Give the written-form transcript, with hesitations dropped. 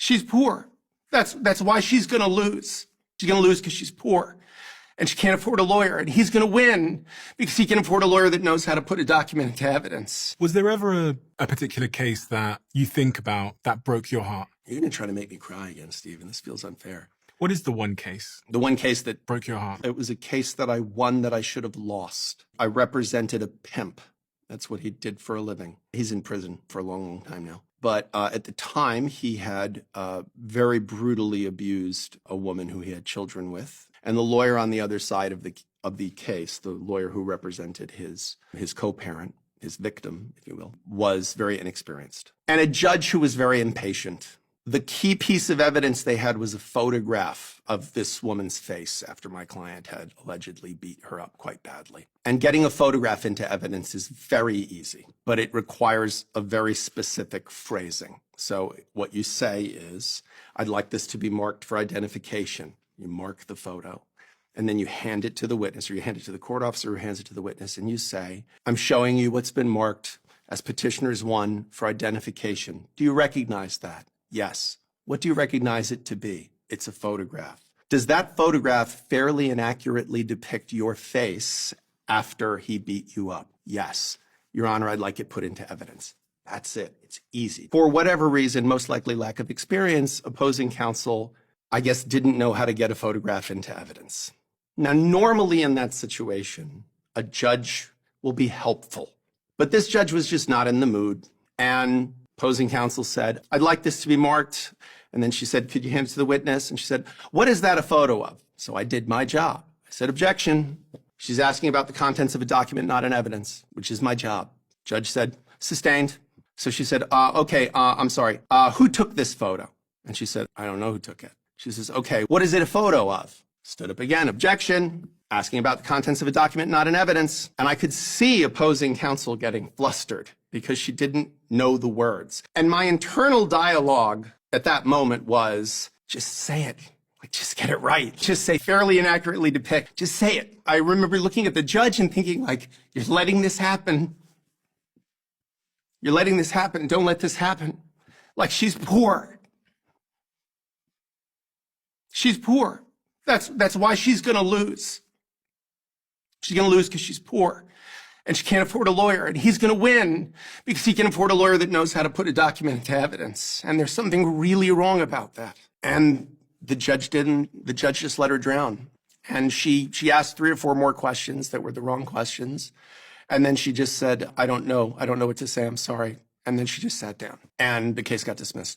She's poor. That's why she's going to lose. She's going to lose because she's poor. And she can't afford a lawyer. And he's going to win because he can afford a lawyer that knows how to put a document into evidence. Was there ever a particular case that you think about that broke your heart? You're going to try to make me cry again, Stephen. This feels unfair. What is the one case? The one case that broke your heart? It was a case that I won that I should have lost. I represented a pimp. That's what he did for a living. He's in prison for a long, long time now. But at the time, he had very brutally abused a woman who he had children with. And the lawyer on the other side of the case, the lawyer who represented his co-parent, his victim, if you will, was very inexperienced. And a judge who was very impatient. The key piece of evidence they had was a photograph of this woman's face after my client had allegedly beat her up quite badly. And getting a photograph into evidence is very easy, but it requires a very specific phrasing. So what you say is, I'd like this to be marked for identification. You mark the photo, and then you hand it to the witness, or you hand it to the court officer who hands it to the witness, and you say, I'm showing you what's been marked as petitioner's 1 for identification. Do you recognize that? Yes. What do you recognize it to be? It's a photograph. Does that photograph fairly and accurately depict your face after he beat you up? Yes. Your Honor, I'd like it put into evidence. That's it. It's easy. For whatever reason, most likely lack of experience, opposing counsel, I guess, didn't know how to get a photograph into evidence. Now, normally in that situation, a judge will be helpful. But this judge was just not in the mood. And opposing counsel said, I'd like this to be marked. And then she said, could you hand it to the witness? And she said, what is that a photo of? So I did my job. I said, objection. She's asking about the contents of a document, not an evidence, which is my job. Judge said, sustained. So she said, okay, I'm sorry. Who took this photo? And she said, I don't know who took it. She says, okay, what is it a photo of? Stood up again, objection, asking about the contents of a document, not an evidence. And I could see opposing counsel getting flustered because she didn't know the words. And my internal dialogue at that moment was, just say it. Like, just get it right. Just say fairly and accurately depict. Just say it. I remember looking at the judge and thinking, like, you're letting this happen. You're letting this happen. Don't let this happen. Like, she's poor. She's poor. That's why she's going to lose. She's going to lose because she's poor. And she can't afford a lawyer. And he's going to win because he can afford a lawyer that knows how to put a document into evidence. And there's something really wrong about that. And the judge didn't. The judge just let her drown. And she asked 3 or 4 more questions that were the wrong questions. And then she just said, I don't know what to say. I'm sorry. And then she just sat down. And the case got dismissed.